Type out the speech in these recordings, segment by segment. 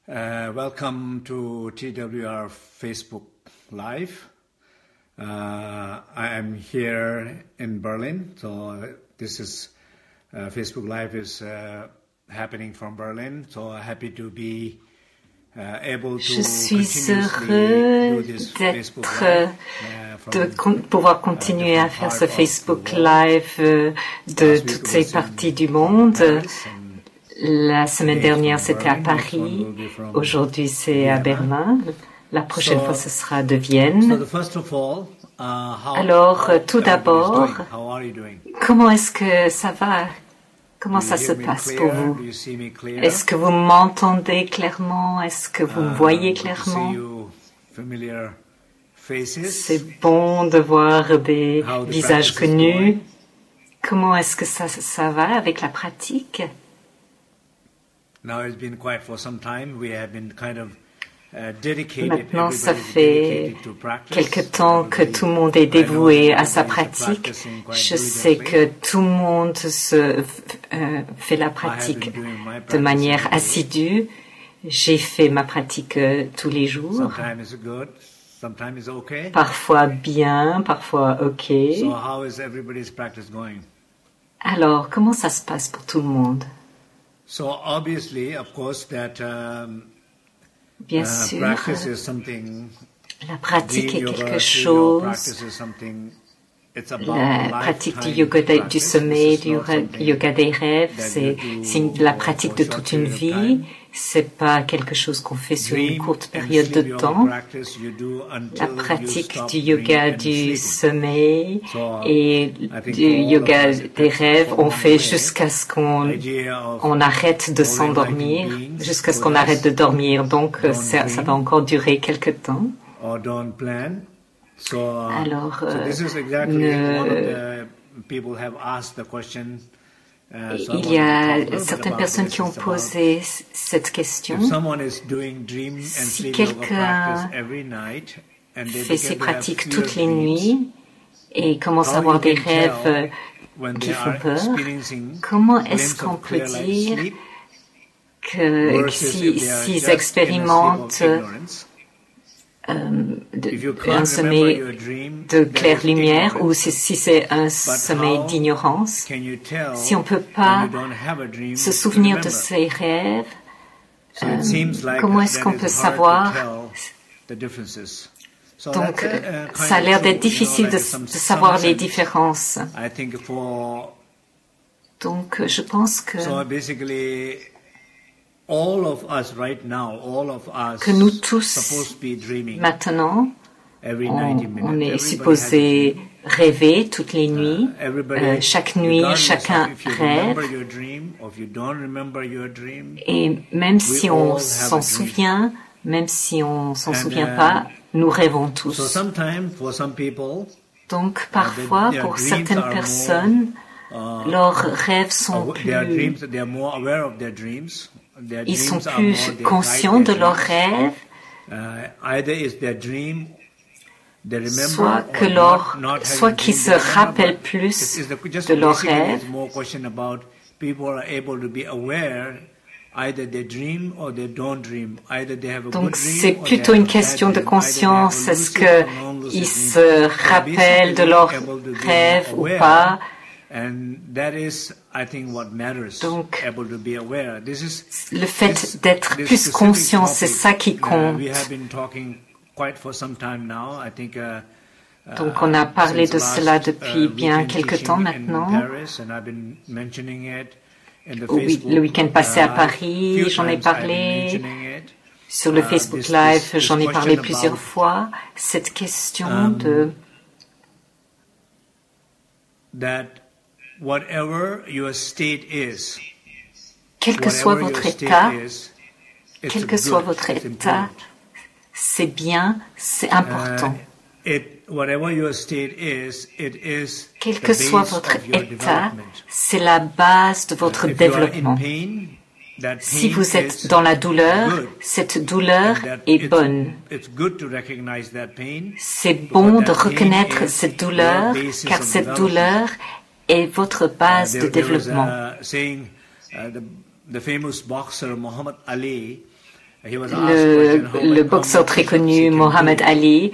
Welcome to TWR Facebook Live. I am here in Berlin, so this is Facebook Live is happening from Berlin. So happy to be able to Je suis heureux de pouvoir continuer à faire ce Facebook Live de toutes ces parties du monde. La semaine dernière, c'était à Paris. Aujourd'hui, c'est à Berlin. La prochaine fois, ce sera de Vienne. Alors, tout d'abord, comment est-ce que ça va? Comment ça se passe pour vous? Est-ce que vous m'entendez clairement? Est-ce que vous me voyez clairement? C'est bon de voir des visages connus. Comment est-ce que ça va avec la pratique? Maintenant, ça fait quelque temps que tout le monde est dévoué à sa pratique. Je sais que tout le monde fait la pratique de manière assidue. J'ai fait ma pratique tous les jours. Parfois bien, parfois OK. Alors, comment ça se passe pour tout le monde? Bien sûr, la pratique est quelque chose, la pratique du yoga du sommeil, du yoga des rêves, c'est la pratique de toute une vie, c'est pas quelque chose qu'on fait sur une courte période de temps. La pratique du yoga du sommeil et du yoga des rêves, on fait jusqu'à ce qu'on arrête de s'endormir, jusqu'à ce qu'on arrête de dormir. Donc, ça va encore durer quelque temps. Alors, il y a certaines personnes qui ont posé cette question. Si quelqu'un fait ses pratiques toutes les nuits et commence à avoir des rêves qui font peur, comment est-ce qu'on peut dire que s'ils expérimentent un sommeil de claire lumière ou si c'est un sommeil d'ignorance, si on ne peut pas se souvenir de ses rêves, comment est-ce qu'on peut savoir? Donc, ça a l'air d'être difficile de savoir les différences. Donc, je pense que nous tous, maintenant, on est supposé rêver toutes les nuits. Chaque nuit, chacun rêve. Et même si on s'en souvient, même si on s'en souvient pas, nous rêvons tous. Donc, parfois, pour certaines personnes, leurs rêves sont plus... Ils sont plus conscients de leurs rêves, soit qu'ils se rappellent plus de leurs rêves. Donc c'est plutôt une question de conscience. Est-ce qu'ils se rappellent de leurs rêves ou pas? Donc, le fait d'être plus conscient, c'est ça qui compte. Donc, on a parlé de cela depuis bien quelque temps maintenant. Le week-end passé à Paris, j'en ai parlé. Sur le Facebook Live, j'en ai parlé plusieurs fois. Cette question de... Quel que soit votre état, c'est bien, c'est important. Quel que soit votre état, c'est la base de votre développement. Si vous êtes dans la douleur, cette douleur est bonne. C'est bon de reconnaître cette douleur, car cette douleur est votre base de développement. le boxeur très connu, Mohamed Ali,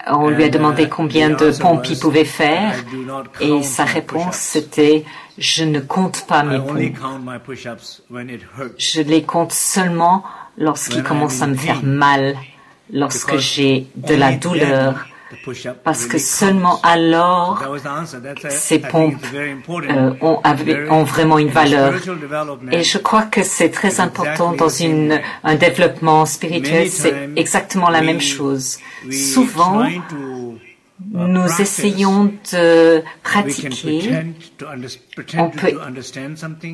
on lui a demandé combien de pompes il pouvait faire et sa réponse c'était « Je ne compte pas mes pompes. Je les compte seulement lorsqu'il commence à me faire mal, lorsque j'ai de la douleur. » Parce que seulement alors, ces pompes ont vraiment une valeur. Et je crois que c'est très important dans un développement spirituel, c'est exactement la même chose. Souvent, nous essayons de pratiquer,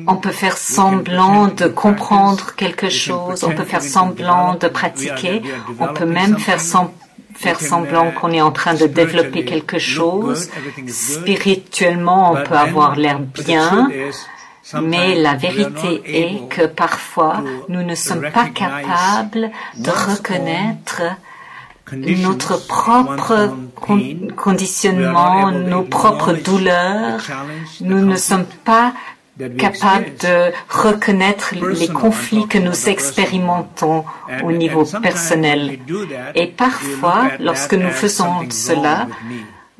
on peut faire semblant de comprendre quelque chose, on peut faire semblant de pratiquer, on peut même faire semblant qu'on est en train de développer quelque chose. Spirituellement, on peut avoir l'air bien, mais la vérité est que parfois, nous ne sommes pas capables de reconnaître notre propre conditionnement, nos propres douleurs. Nous ne sommes pas capables de reconnaître les conflits que nous expérimentons au niveau personnel. Et parfois, lorsque nous faisons cela,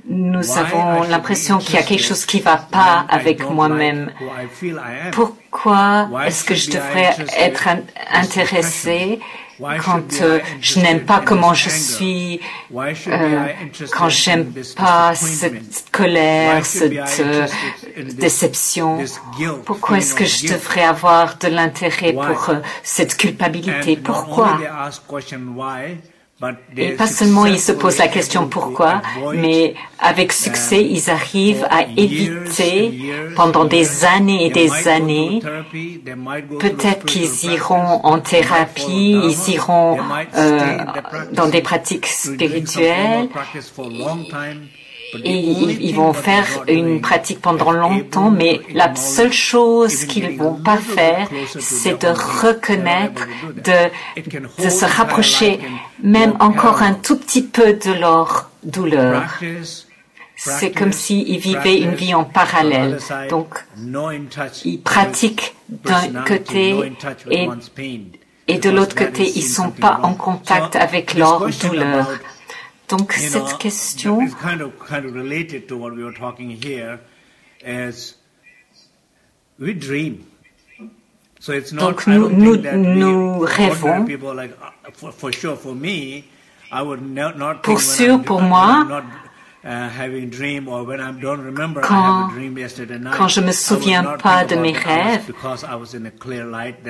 nous avons l'impression qu'il y a quelque chose qui ne va pas avec moi-même. Pourquoi est-ce que je devrais être intéressé quand je n'aime pas comment je suis, quand j'aime pas cette colère, cette déception? Pourquoi est-ce que je devrais avoir de l'intérêt pour cette culpabilité? Pourquoi? Et pas seulement ils se posent la question pourquoi, mais avec succès, ils arrivent à éviter pendant des années et des années. Peut-être qu'ils iront en thérapie, ils iront dans des pratiques spirituelles. Et ils vont faire une pratique pendant longtemps, mais la seule chose qu'ils vont pas faire, c'est de reconnaître, de se rapprocher même encore un tout petit peu de leur douleur. C'est comme s'ils vivaient une vie en parallèle. Donc, ils pratiquent d'un côté et de l'autre côté, ils sont pas en contact avec leur douleur. Donc, cette question, donc nous rêvons. Pour sûr, pour moi, quand je me souviens pas de mes rêves,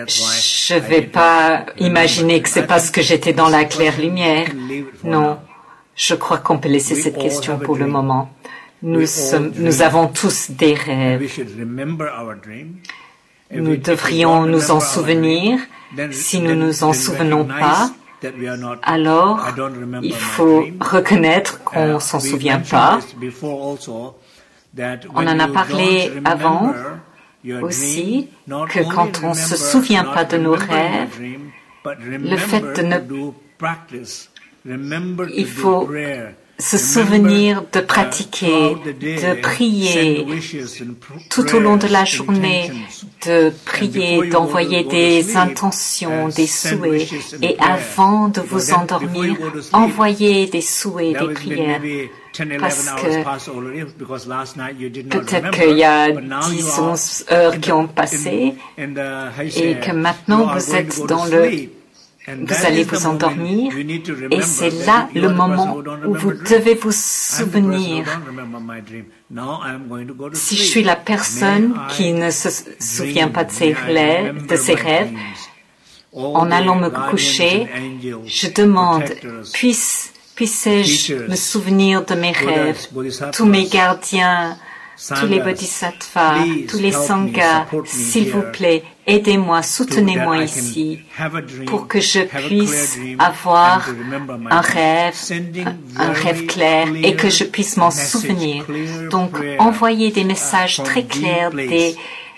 je vais pas imaginer que c'est parce que j'étais dans la claire lumière. Non. Je crois qu'on peut laisser cette question pour le moment. Nous avons tous des rêves. Nous devrions nous en souvenir. Si nous nous en souvenons pas, alors il faut reconnaître qu'on s'en souvient pas. On en a parlé avant aussi, que quand on se souvient pas de nos rêves, le fait de ne il faut se souvenir de pratiquer, de prier tout au long de la journée, de prier, d'envoyer des intentions, des souhaits. Et avant de vous endormir, envoyez des souhaits, des prières. Parce que peut-être qu'il y a 10-11 heures qui ont passé et que maintenant vous êtes dans vous allez vous endormir et c'est là le moment où vous devez vous souvenir. Si je suis la personne qui ne se souvient pas de ses rêves, en allant me coucher, je demande, puisse-je me souvenir de mes rêves, tous mes gardiens, tous les bodhisattvas, tous les sanghas, s'il vous plaît, aidez-moi, soutenez-moi ici pour que je puisse avoir un rêve clair et que je puisse m'en souvenir. Donc, envoyez des messages très clairs,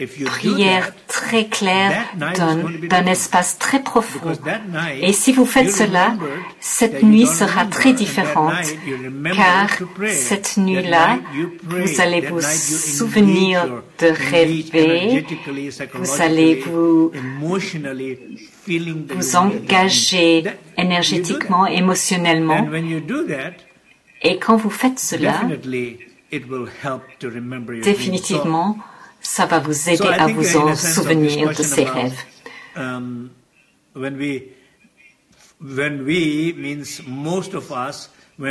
prière très claire d'un espace très profond. Et si vous faites cela, cette nuit sera très différente, car cette nuit-là, vous allez vous souvenir de rêver, vous allez vous engager énergétiquement, émotionnellement. Et quand vous faites cela, définitivement, ça va vous aider à vous en souvenir de ces rêves.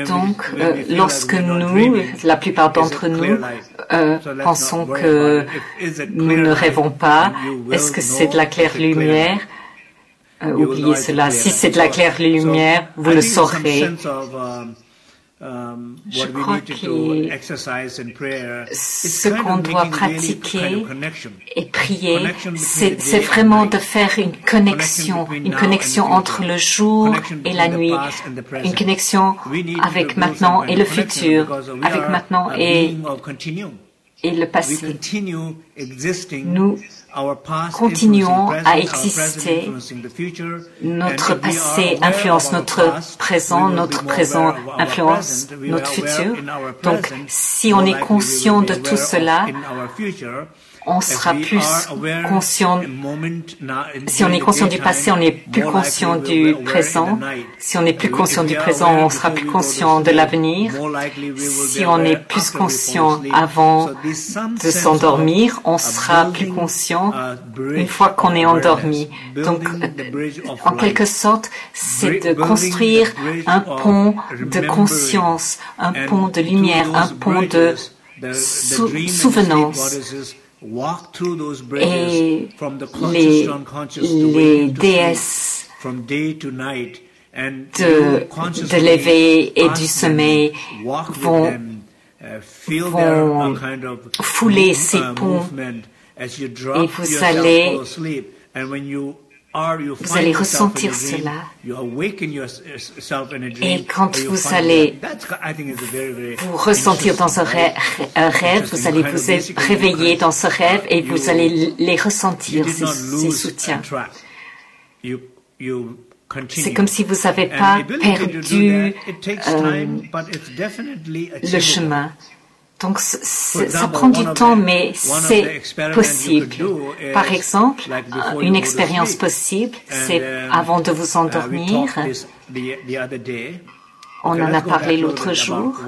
Donc, lorsque nous, la plupart d'entre nous, pensons que nous ne rêvons pas, est-ce que c'est de la claire lumière? Oubliez cela. Si c'est de la claire lumière, vous le saurez. Je crois que ce qu'on doit pratiquer et prier, c'est vraiment de faire une connexion entre le jour et la nuit, une connexion avec maintenant et le futur, avec maintenant et le passé. Nous continuons à exister. Notre passé influence notre présent influence notre futur. Donc, si on est conscient de tout cela, on sera plus conscient. Si on est conscient du passé, on est plus conscient du présent. Si on est plus conscient du présent, on sera plus conscient de l'avenir. Si on est plus conscient avant de s'endormir, on sera plus conscient une fois qu'on est endormi. Donc, en quelque sorte, c'est de construire un pont de conscience, un pont de lumière, un pont de souvenance. Et les déesses de l'éveil et du sommeil vont fouler ces ponts et vous allez ressentir cela. Et quand vous allez vous ressentir dans un rêve, vous allez vous réveiller dans ce rêve et vous allez les ressentir, ces soutiens. C'est comme si vous n'avez pas perdu le chemin. Donc, ça prend du temps, mais c'est possible. Par exemple, une expérience possible, c'est avant de vous endormir. On en a parlé l'autre jour.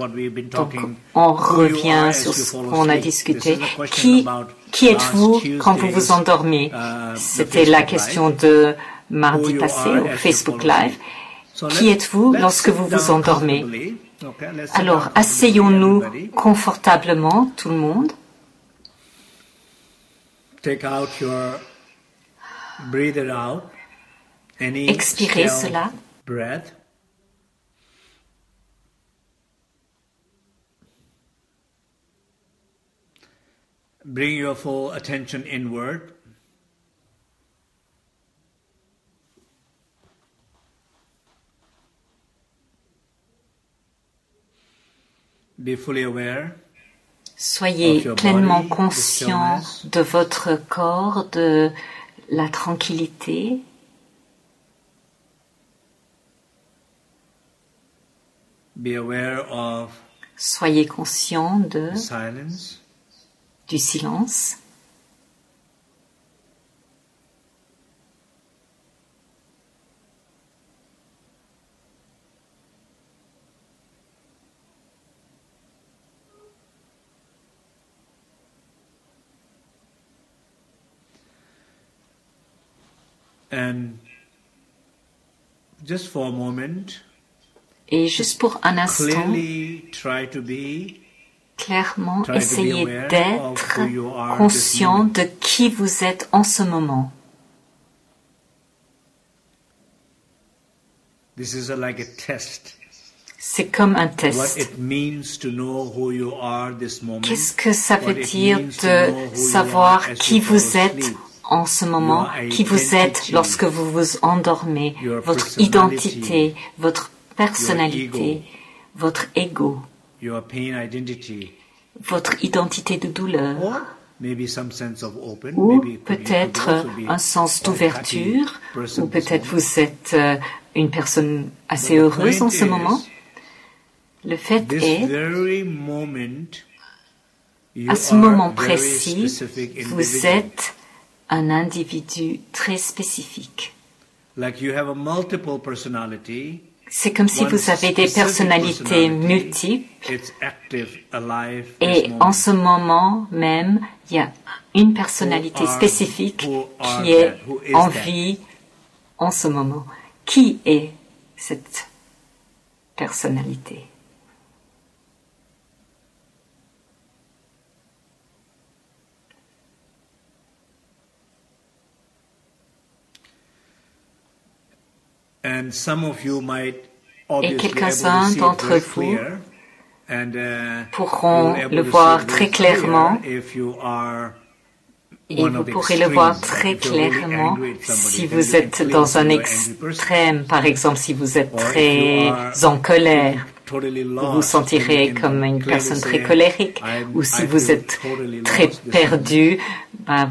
Donc, on revient sur ce qu'on a discuté. Qui êtes-vous quand vous vous endormez? C'était la question de mardi passé au Facebook Live. Qui êtes-vous lorsque vous vous endormez? Alors, asseyons-nous confortablement, tout le monde. Expirez cela. Bring your full attention inward. Be fully aware. Soyez pleinement conscient de votre corps, de la tranquillité. Be aware of soyez conscient de silence. Du silence. And just for a moment, et juste pour un instant, clairement, essayez d'être conscient de qui vous êtes en ce moment. C'est comme un test. Qu'est-ce que ça veut dire de savoir qui vous êtes en ce moment, qui vous êtes lorsque vous vous endormez, votre identité, votre personnalité, votre ego, votre identité de douleur, ou peut-être un sens d'ouverture, ou peut-être vous êtes une personne assez heureuse en ce moment. Le fait est, à ce moment précis, vous êtes un individu très spécifique. C'est comme si vous avez des personnalités multiples et en ce moment même, il y a une personnalité spécifique qui est en vie en ce moment. Qui est cette personnalité? Et quelques-uns d'entre vous pourront le voir très clairement, et vous pourrez le voir très clairement si vous êtes dans un extrême, par exemple si vous êtes très en colère, vous vous sentirez comme une personne très colérique, ou si vous êtes très perdu,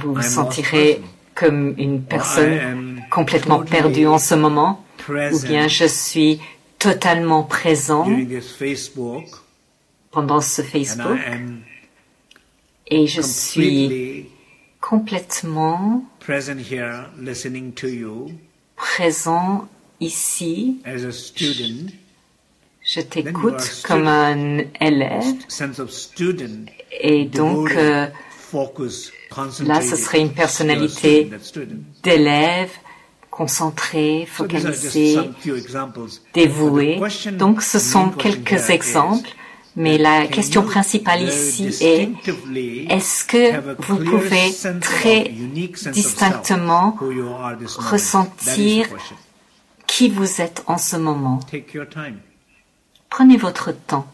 vous vous sentirez comme une personne complètement perdue en ce moment, ou bien je suis totalement présent pendant ce Facebook et je suis complètement présent ici. Je t'écoute comme un élève et donc là ce serait une personnalité d'élève concentré, focalisé, dévoué. Donc ce sont quelques exemples, mais la question principale ici est-ce que vous pouvez très distinctement ressentir qui vous êtes en ce moment? Prenez votre temps.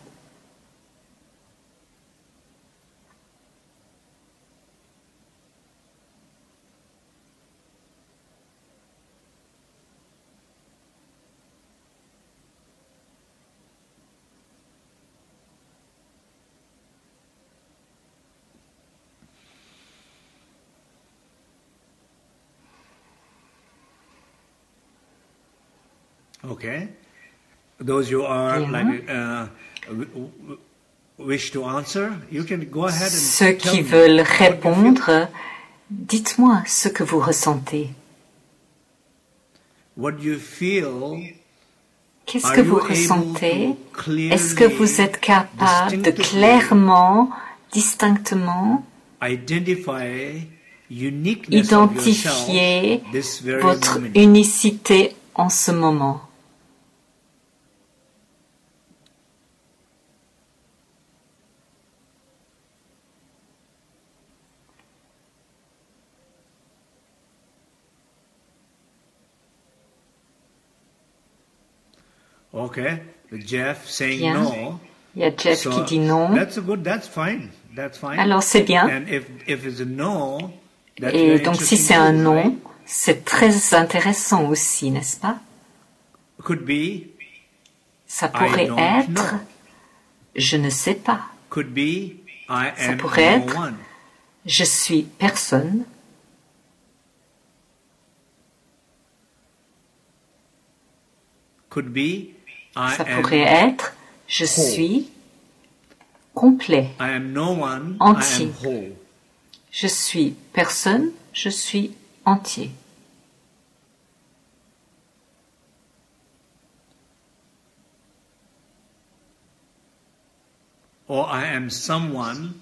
Okay. Those who are wish to answer, you can go ahead and ceux qui veulent répondre, dites-moi ce que vous ressentez. What you feel. Qu'est-ce que vous ressentez? Est-ce que vous êtes capable de clairement, distinctement identifier votre unicité en ce moment? Okay, Jeff saying bien. No. Il y a Jeff qui dit non. That's fine. Alors c'est bien. And if it's a no, et donc si c'est un non, c'est très intéressant aussi, n'est-ce pas? Could be. Ça pourrait être. Je ne sais pas. Could be. Ça pourrait être. Je suis personne. Could be. Ça pourrait être je suis complet, entier. Je suis personne, je suis entier. Or I am someone,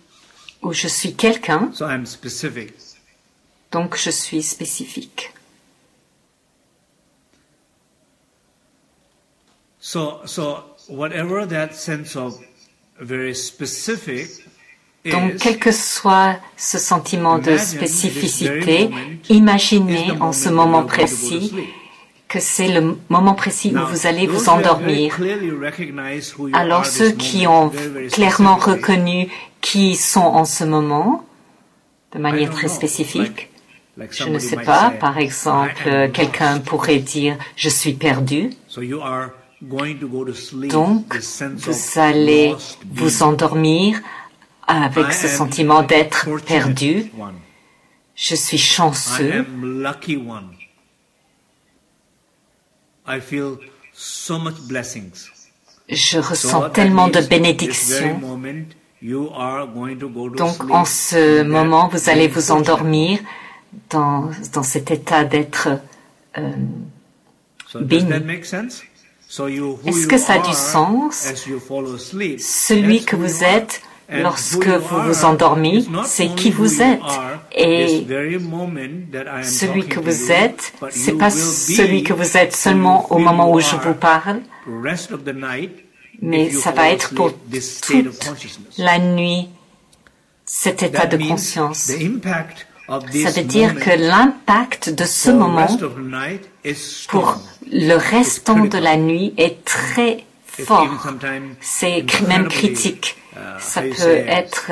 ou je suis quelqu'un, so I'm specific. Donc je suis spécifique. So whatever that sense of very specific is, donc, quel que soit ce sentiment de spécificité, imaginez en ce moment précis que c'est le moment précis où vous allez vous endormir. Alors, ceux qui ont clairement reconnu qui sont en ce moment, de manière très spécifique, je ne sais pas, par exemple, quelqu'un pourrait dire « je suis perdu ». Donc, vous allez vous endormir avec ce sentiment d'être perdu. Je suis chanceux. Je ressens tellement de bénédictions. Donc, en ce moment, vous allez vous endormir dans cet état d'être béni. Est-ce que ça a du sens? Celui que vous êtes lorsque vous vous endormez, c'est qui vous êtes. Et celui que vous êtes, c'est pas celui que vous êtes seulement au moment où je vous parle, mais ça va être pour toute la nuit, cet état de conscience. Ça veut dire que l'impact de ce moment pour le restant de la nuit est très fort. C'est même critique. Ça peut être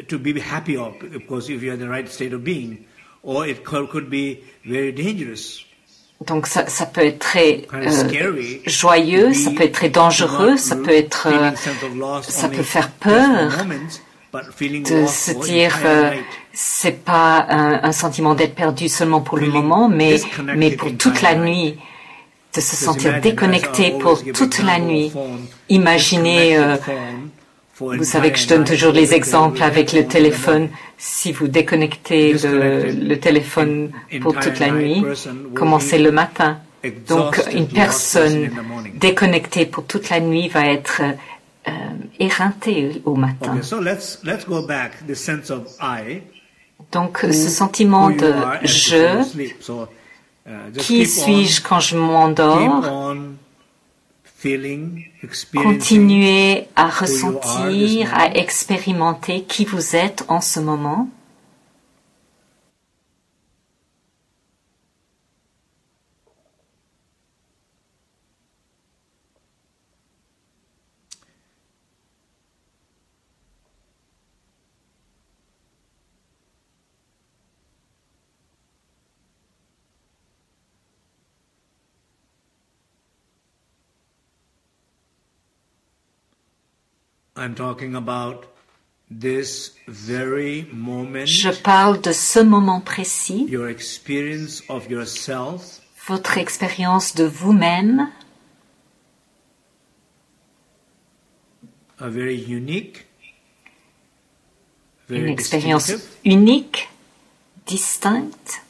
to be happy of, course, if you are in the right state of being, or it could be very dangerous. Donc ça peut être très joyeux, ça peut être très dangereux, ça peut faire peur de se dire c'est pas un sentiment d'être perdu seulement pour le moment, mais pour toute la nuit, de se sentir déconnecté pour toute la nuit. Imaginez, vous savez que je donne toujours les exemples avec le téléphone. Si vous déconnectez le téléphone pour toute la nuit, commencez le matin. Donc, une personne déconnectée pour toute la nuit va être éreintée au matin. Donc, ce sentiment de « je », qui suis-je quand je m'endors? Continuez à ressentir, à expérimenter qui vous êtes en ce moment. Je parle de ce moment précis, votre expérience de vous-même, une expérience unique, distincte.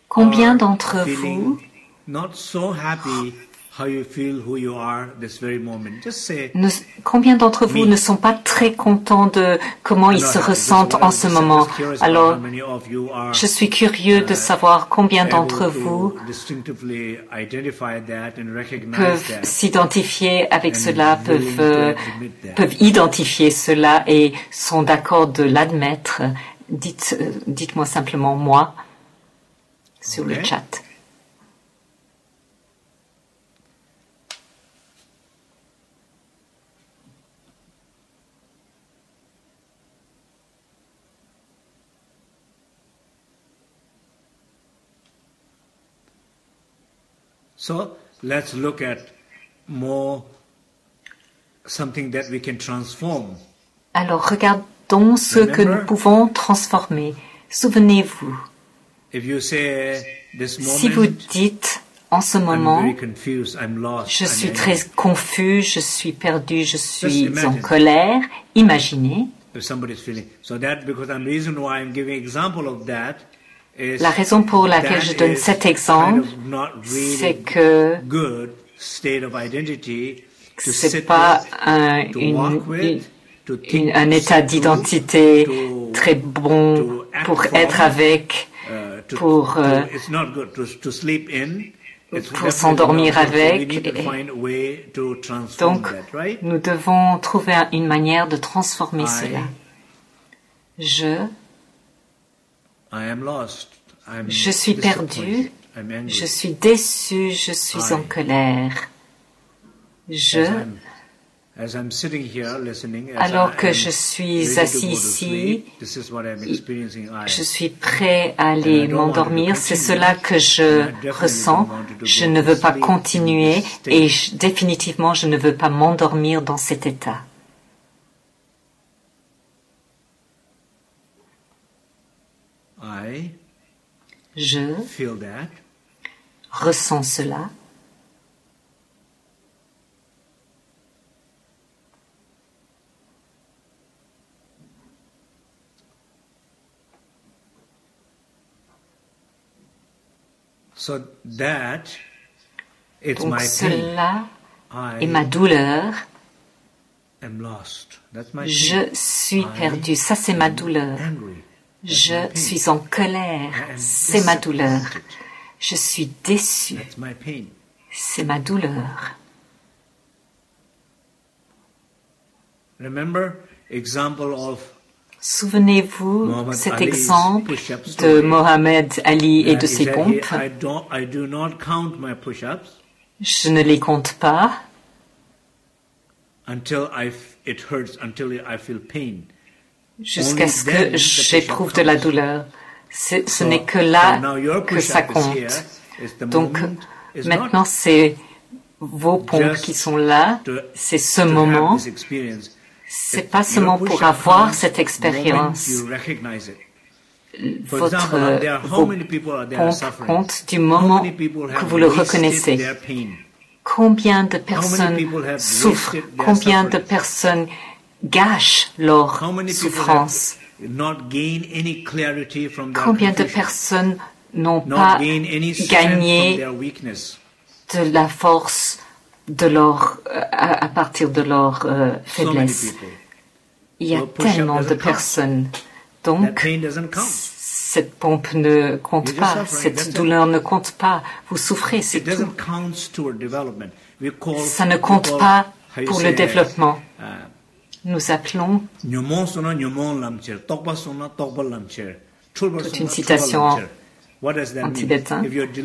Combien d'entre vous combien d'entre vous ne sont pas très contents de comment ils se ressentent en ce moment? Alors, je suis curieux de savoir combien d'entre vous peuvent s'identifier avec cela, peuvent identifier cela et sont d'accord de l'admettre. Dites-moi simplement « moi » sur le chat. So, let's look at something that we can transform. Alors, regardons ce que nous pouvons transformer. Souvenez-vous, si vous dites en ce moment, je suis très confus, je suis perdu, je suis en colère, imaginez. La raison pour laquelle je donne cet exemple, c'est que ce n'est pas un état d'identité très bon pour être avec, pour s'endormir avec. Donc, nous devons trouver une manière de transformer cela. Je suis perdu, je suis déçu, je suis en colère. Alors que je suis assis ici, je suis prêt à aller m'endormir. C'est cela que je ressens. Je ne veux pas continuer et définitivement, je ne veux pas m'endormir dans cet état. Je ressens cela. Donc cela est ma douleur. Je suis perdu. Ça, c'est ma douleur. Je suis en colère. C'est ma douleur. Je suis déçu. C'est ma douleur. Souvenez-vous cet exemple de Mohamed Ali et de ses pompes. Je ne les compte pas jusqu'à ce que j'éprouve de la douleur. Ce n'est que là que ça compte. Donc maintenant, c'est vos pompes qui sont là, c'est ce moment. C'est pas seulement pour avoir cette expérience. Vos pompes comptent du moment que vous le reconnaissez. Combien de personnes souffrent? Combien de personnes gâchent leur souffrance? Combien de personnes n'ont pas gagné de la force de leur, à partir de leur faiblesse? Il y a tellement de personnes. Donc, cette pompe ne compte pas, cette douleur ne compte pas. Vous souffrez, c'est tout. Ça ne compte pas pour le développement. Nous appelons toute une citation en tibétain.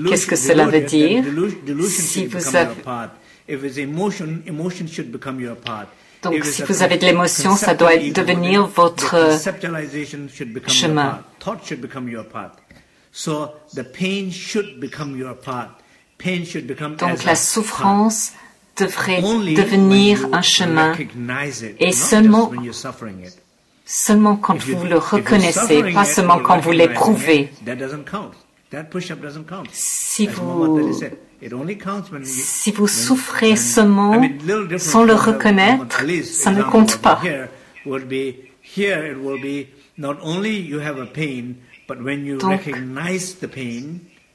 Qu'est-ce que cela veut dire? Si vous avez Donc, si vous avez de l'émotion, ça doit devenir votre chemin. Donc, la souffrance devrait devenir un chemin et seulement quand vous le reconnaissez, pas seulement quand vous l'éprouvez. Si vous souffrez seulement sans le reconnaître, ça ne compte pas. Donc,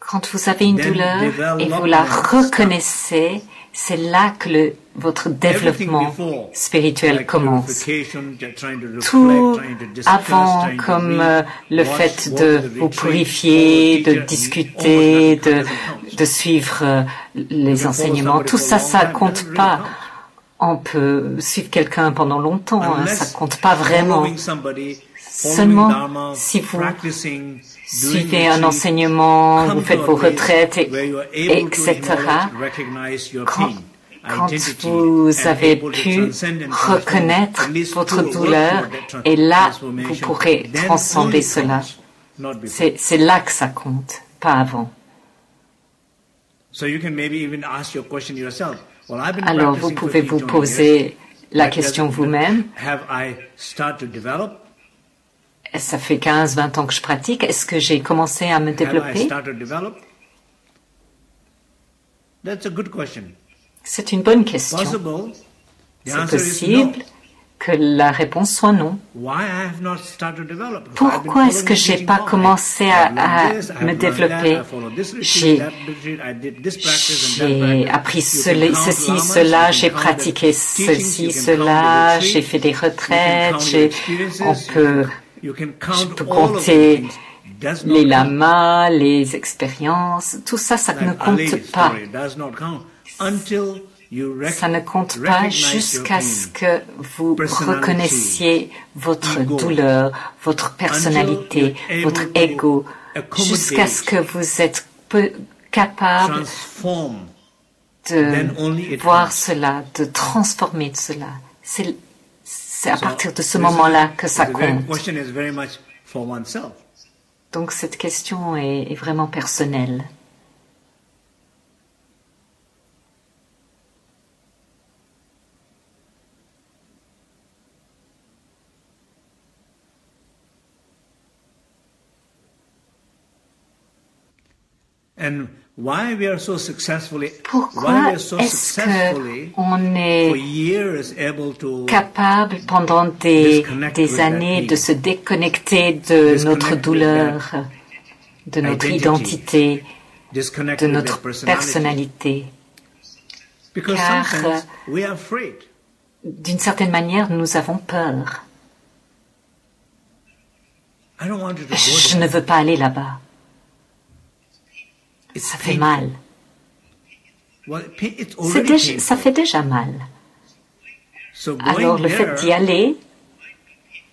quand vous avez une douleur et vous la reconnaissez, c'est là que votre développement spirituel commence. Tout avant, comme le fait de vous purifier, de discuter, de suivre les enseignements, tout ça, ça compte pas. On peut suivre quelqu'un pendant longtemps, hein, ça compte pas vraiment. Seulement si vous suivez un enseignement, vous faites vos retraites, etc. Quand vous avez pu reconnaître votre douleur, et là, vous pourrez transcender cela. C'est là que ça compte, pas avant. Alors, vous pouvez vous poser la question vous-même. Ça fait 15-20 ans que je pratique. Est-ce que j'ai commencé à me développer? C'est une bonne question. C'est possible que la réponse soit non. Pourquoi est-ce que j'ai pas commencé à me développer? J'ai appris ceci, cela, j'ai pratiqué ceci, cela, j'ai fait des retraites, je peux compter les lamas, les expériences, tout ça, ça ne compte pas. Ça ne compte pas jusqu'à ce que vous reconnaissiez votre douleur, votre personnalité, votre ego, jusqu'à ce que vous êtes capable de voir cela, de transformer cela. C'est à partir de ce moment-là que ça compte. Donc cette question est vraiment personnelle. Pourquoi est-ce qu'on est capable pendant des années de se déconnecter de notre douleur, de notre identité, de notre personnalité? Car d'une certaine manière, nous avons peur. Je ne veux pas aller là-bas. Ça fait mal. Ça fait déjà mal. Alors le fait d'y aller,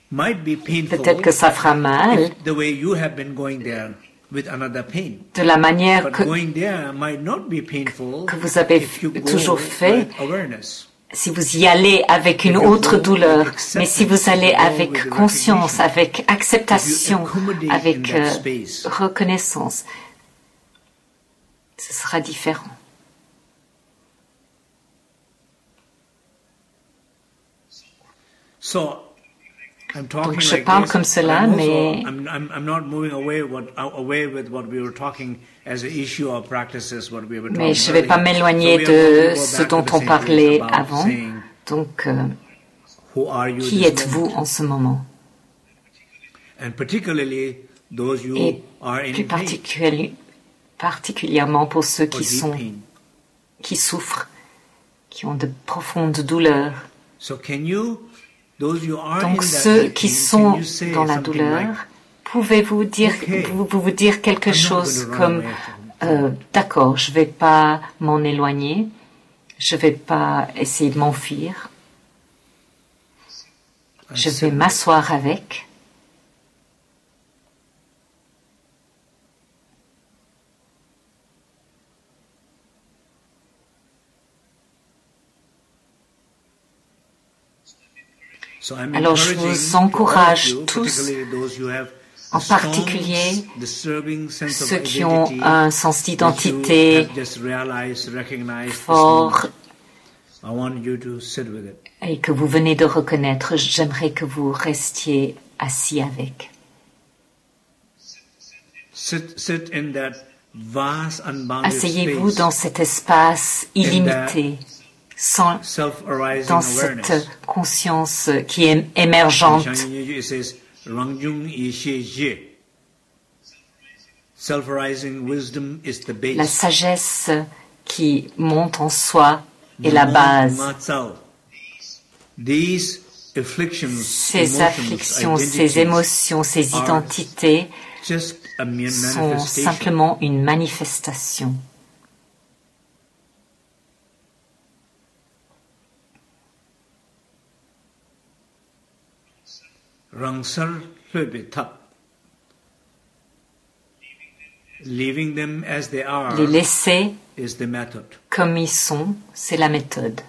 peut-être que ça fera mal de la manière que vous avez toujours fait. Si vous y allez avec une autre douleur, mais si vous allez avec conscience, avec acceptation, avec reconnaissance, ce sera différent. Donc je parle comme cela, mais je ne vais pas m'éloigner de ce dont on parlait avant. Donc, qui êtes-vous en ce moment? Et plus particulièrement pour ceux qui souffrent, qui ont de profondes douleurs. Donc ceux qui sont dans la douleur, pouvez-vous dire quelque chose comme d'accord, je ne vais pas m'en éloigner, je ne vais pas essayer de m'enfuir, je vais m'asseoir avec. Alors je vous encourage tous, en particulier ceux qui ont un sens d'identité fort et que vous venez de reconnaître, j'aimerais que vous restiez assis avec. Asseyez-vous dans cet espace illimité, dans cette conscience qui est émergente. La sagesse qui monte en soi est la base. Ces afflictions, ces émotions, ces identités sont simplement une manifestation. Les laisser comme ils sont, c'est la méthode.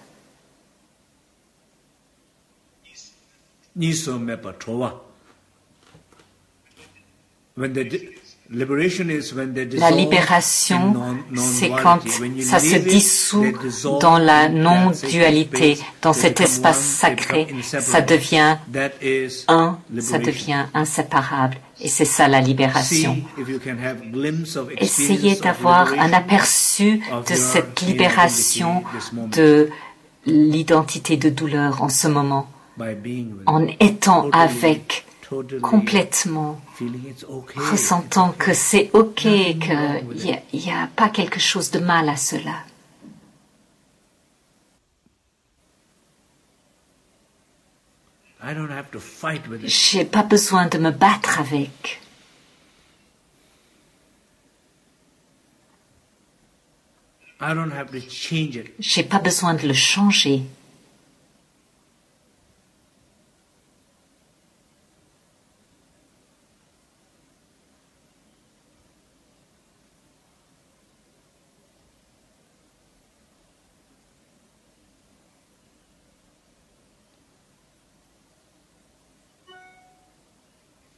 La libération, c'est quand ça se dissout dans la non-dualité, dans cet espace sacré. Ça devient un, ça devient inséparable. Et c'est ça la libération. Essayez d'avoir un aperçu de cette libération de l'identité de douleur en ce moment, en étant avec complètement, ressentant que c'est OK, qu'il n'y a pas quelque chose de mal à cela. Je n'ai pas besoin de me battre avec. Je n'ai pas besoin de le changer.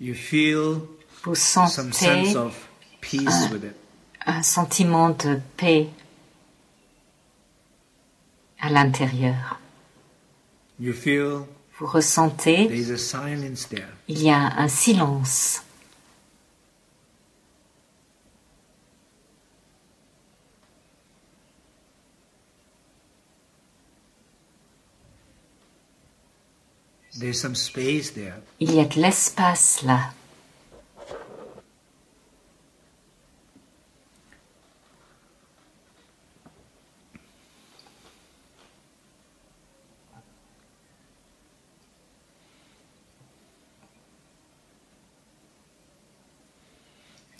vous sentez un sentiment de paix à l'intérieur. Vous ressentez, il y a un silence. Il y a de l'espace là.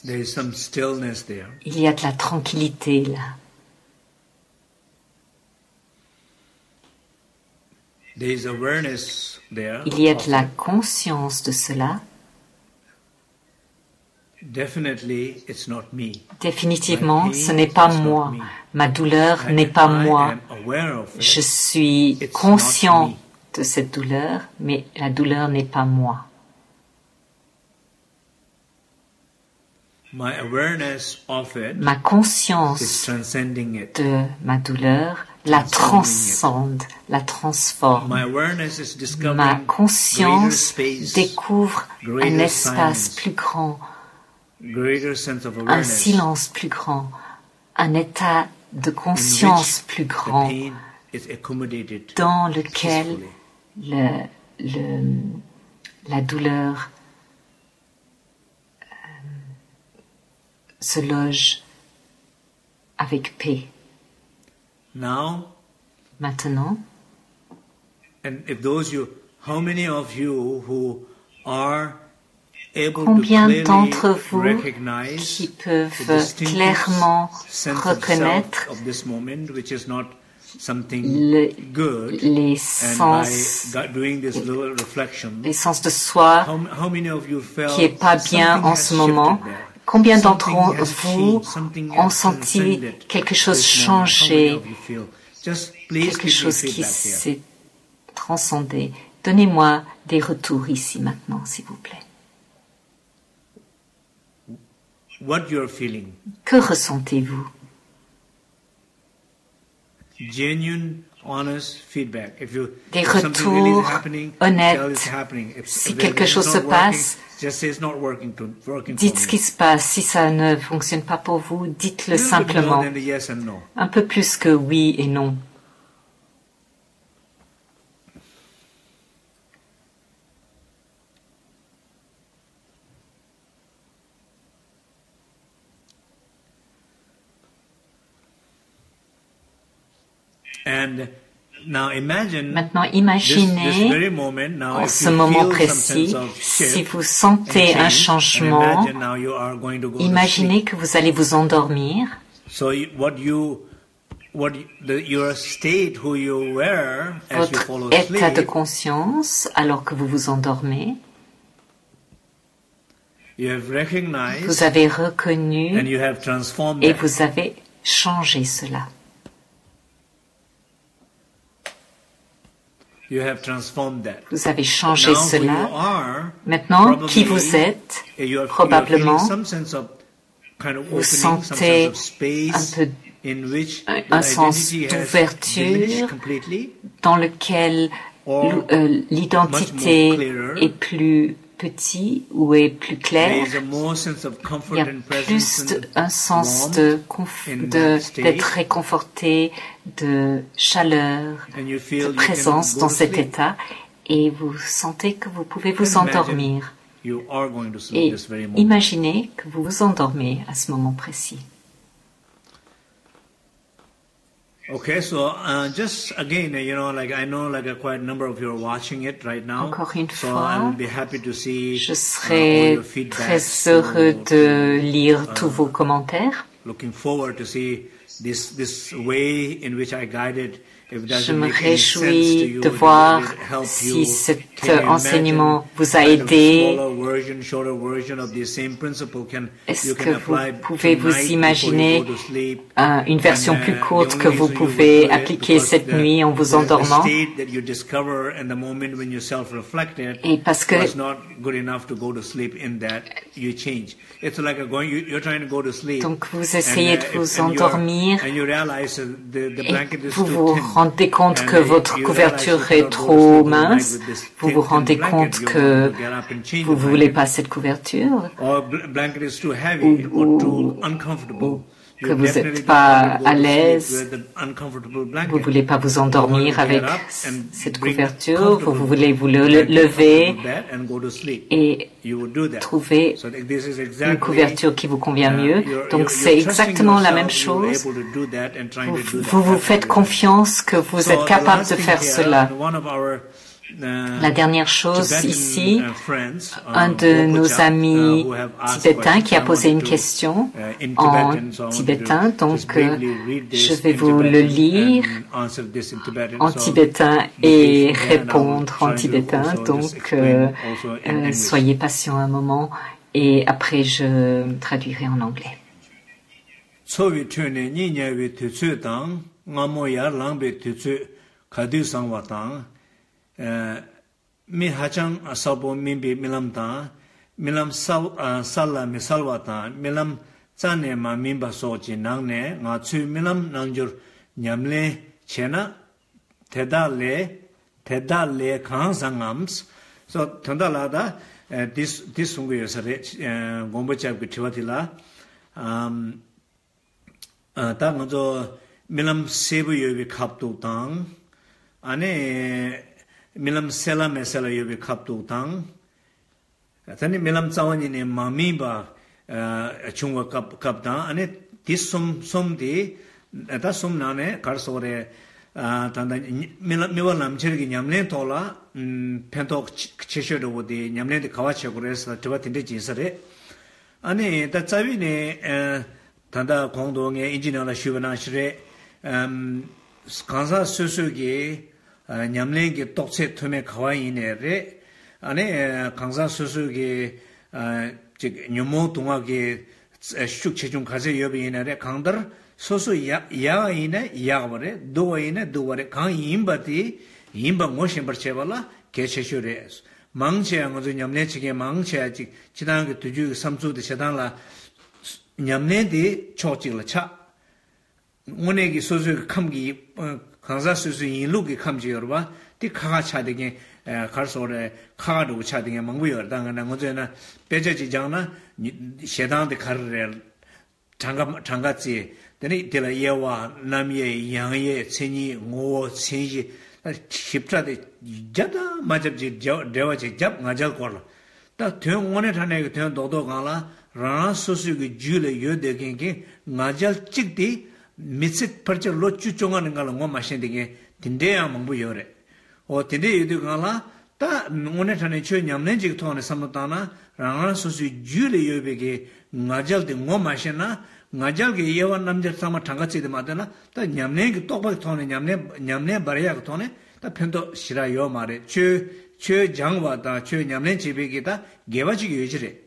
Il y a de la tranquillité là. Il y a de la conscience de cela. Définitivement, ce n'est pas moi. Ma douleur n'est pas moi. Je suis conscient de cette douleur, mais la douleur n'est pas moi. Ma conscience de ma douleur la transcende, la transforme. Ma conscience découvre un espace plus grand, un silence plus grand, un état de conscience plus grand dans lequel la douleur se loge avec paix. Maintenant, combien d'entre vous qui peuvent clairement reconnaître l'essence de soi qui n'est pas bien en ce moment? Combien d'entre vous ont senti quelque chose changer, quelque chose qui s'est transcendé? Donnez-moi des retours ici maintenant, s'il vous plaît. Que ressentez-vous? Des retours honnêtes. Si quelque chose se passe, dites ce qui se passe. Si ça ne fonctionne pas pour vous, dites-le simplement. Un peu plus que oui et non. Maintenant, imaginez en ce moment précis, si vous sentez un changement, imaginez que vous allez vous endormir. Votre état de conscience, alors que vous vous endormez, vous avez reconnu et vous avez changé cela. Vous avez changé cela. Maintenant, qui vous êtes, probablement, vous sentez un sens d'ouverture dans lequel l'identité est plus petite ou est plus claire. Il y a plus un sens d'être réconforté, de chaleur, de présence dans cet état, et vous sentez que vous pouvez vous endormir. Et imaginez que vous vous endormez à ce moment précis. Okay, so just again, I know quite a number of you are watching it right now. Encore une so fois, I'll be happy to see je serai très heureux de lire tous vos commentaires. Looking forward to see this way in which I guided Je me réjouis de voir si cet enseignement vous a aidé. Est-ce que vous pouvez vous imaginer une version plus courte que vous pouvez appliquer cette nuit en vous endormant? Et parce que donc vous essayez de vous endormir et vous vous rendez compte que votre couverture est trop mince, vous vous rendez compte que vous ne voulez pas cette couverture ou que vous n'êtes pas à l'aise, vous ne voulez pas vous endormir avec cette couverture, vous voulez vous lever et trouver une couverture qui vous convient mieux. Donc c'est exactement la même chose. Vous vous faites confiance que vous êtes capable de faire cela. La dernière chose ici, un de nos amis tibétains qui a posé une question en tibétain, donc je vais vous le lire en tibétain et répondre en tibétain, donc soyez patient un moment et après je traduirai en anglais. Mi hachang asabo mimbi milam ta milam salla mi salwa ta milam tsane ma mimba so chi nang ne nga chu milam nangjur nyamle chena teda le khang sangams so thanda la da this sungu yosare gombo chap ki thiwatila ta ngo milam sebu yobi khaptu tang ane milam sela mesela yobi kaptu tang tani milam tsawani ne mami ba chungwa kapta ane this som di ta som na ne karsore tanda miwa namchergi nyamle tola pento cheshodo wodi nyamle de kawache gores tiba tinde jinsare ane ta tsawi ne tanda kongdo nge injina la shubana shire kansa susugi 냠랭게 똑체 틈에 가와이네레 안에 강사 수수기 녀모 동하게 슉 체중 가세 여비이네레 강들 소수 야이네 야버레 도와이네 도와레 강 임바티 임바 모신 버체발라 개체쇼레 망체한 거죠 냠네치게 망체야지 지난게 두주 삼수도 세단라 냠네디 초직을 차 오네기 소수 감기 강사 수수 인룩이 감지여봐 디 카가 차되게 갈소래 카가도 차되게 망부여 당나 어제나 배저지장나 세당데 가르래 장가지 되니 데라 예와 남예 양예 천이 오 천이 십자데 자다 맞잡지 대화지 잡 맞을 거라 다 대원에 타네 대 너도 가라 라 수수기 줄에 여대게 맞을 찍디 미식 퍼저 로추 종하는 걸 뭐 마신되게 딘데야 망부여래 딘데 유도 가라 다 오늘 전에 저 냠nen지 통하는 삼도다나 랑 수수 줄에 여베게 맞을데 뭐 마시나 맞을게 예와 남자 삼아 장같이도 맞다나 다 냠nen기 똑바로 통하는 냠내 바래야 통하네 다 편도 싫어요 말에 저 장와다 저 냠nen지 베게다 개와지게 유지래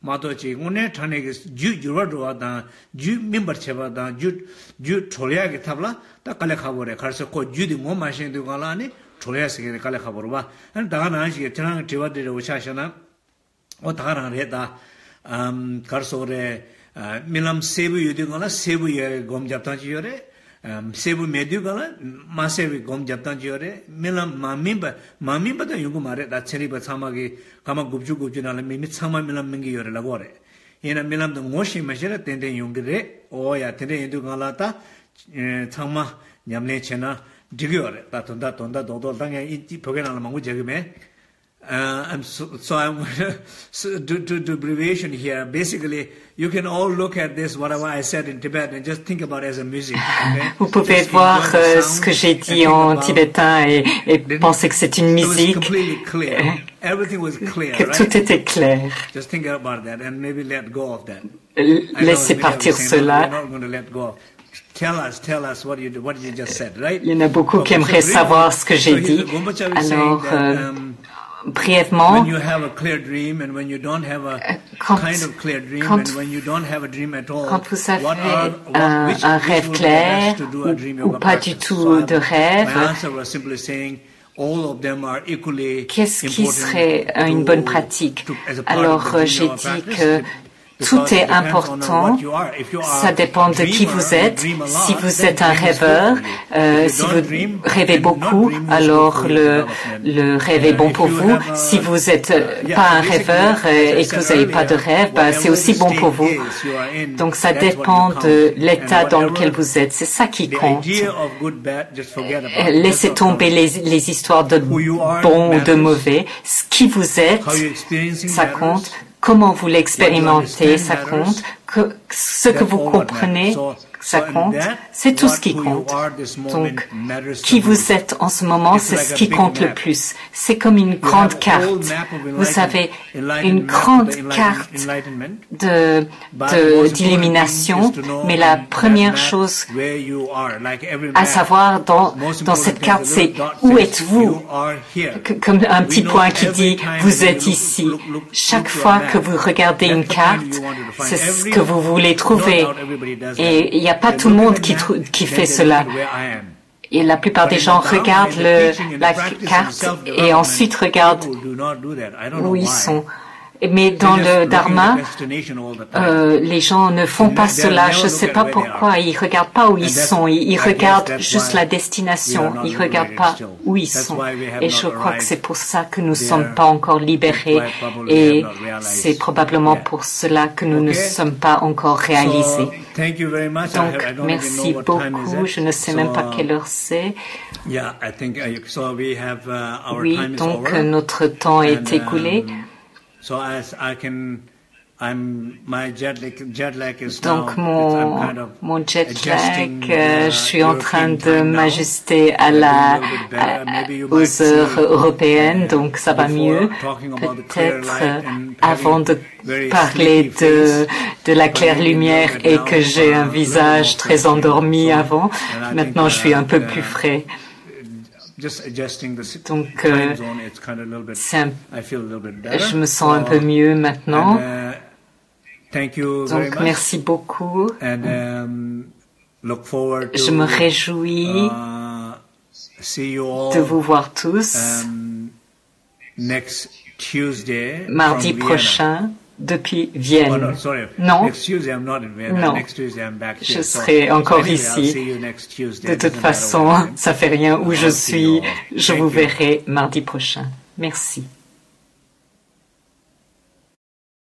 마도지 오늘 전에 주르르와다 주 멤버 쳐봐다 주 troll야게 탑라 딱 갈래 가버려 가서 그 주디 뭐 마신도 가라니 troll야스게 갈래 가버려 봐 다가나 아시게 저랑 제와들이 오샤셔나 다가나 했다 가서래 밀람 세부 유디가나 세부에 곰 잡다지요래 세부 메디가나 마세비 곰 잡다지요래 밀람 마미바다 요구 말에 다 체리바 사마기 가마 굽주구주나라 미미 사마 밀람 민기요래라고 그래 얘는 밀람도 모시 마셔라 텐데 용기래 오야 텐데 인도가라다 참마 냠내 체나 디교래 다 돈다 도도 당에 이 보게나라 망고 저기메 I'm so I'm going to do abbreviation here. Basically, you can all look at this, whatever I said in Tibet, and just think about it as a music. Okay? Vous pouvez voir ce que j'ai dit en tibétain et penser que c'est une musique. Everything was clear, que tout était clair. Just think about that and maybe let go of that. Laissez partir cela. Il y en a beaucoup qui aimeraient savoir ce que j'ai dit. Alors, brièvement, quand vous avez un rêve clair ou pas du tout de rêve, qu'est-ce qui serait une bonne pratique? Alors, j'ai dit que tout est important, ça dépend de qui vous êtes. Si vous êtes un rêveur, si vous rêvez beaucoup, alors le rêve est bon pour vous. Si vous n'êtes pas un rêveur et que vous n'avez pas de rêve, c'est aussi bon pour vous. Donc ça dépend de l'état dans lequel vous êtes. C'est ça qui compte. Laissez tomber les histoires de bon ou de mauvais. Ce qui vous êtes, ça compte. Comment vous l'expérimentez, ça compte. Ce que vous comprenez, ça compte. C'est tout ce qui compte. Donc, qui vous êtes en ce moment, c'est ce qui compte le plus. C'est comme une grande carte. Vous avez une grande carte d'illumination, mais la première chose à savoir dans cette carte, c'est où êtes-vous? Comme un petit point qui dit vous êtes ici. Chaque fois que vous regardez une carte, c'est ce que vous voulez trouver. Et il n'y a pas tout le monde qui fait cela. Et la plupart des gens regardent la carte et ensuite regardent où ils sont. Mais dans le Dharma, les gens ne font pas cela. Je ne sais pas pourquoi. Ils regardent pas où ils sont. Ils regardent juste la destination. Ils regardent pas où ils sont. Et je crois que c'est pour ça que nous ne sommes pas encore libérés. Et c'est probablement pour cela que nous ne sommes pas encore réalisés. Donc, merci beaucoup. Je ne sais même pas quelle heure c'est. Oui, donc notre temps est écoulé. Donc mon jet lag, je suis en train de m'ajuster aux heures européennes, donc ça va mieux. Peut-être avant de parler de la claire lumière et que j'ai un visage très endormi avant, maintenant je suis un peu plus frais. Donc, je me sens un peu mieux maintenant. Donc, merci beaucoup. Je me réjouis de vous voir tous mardi prochain depuis Vienne. Non, je serai encore ici. De toute façon, ça fait rien où je suis. Je vous verrai mardi prochain. Merci.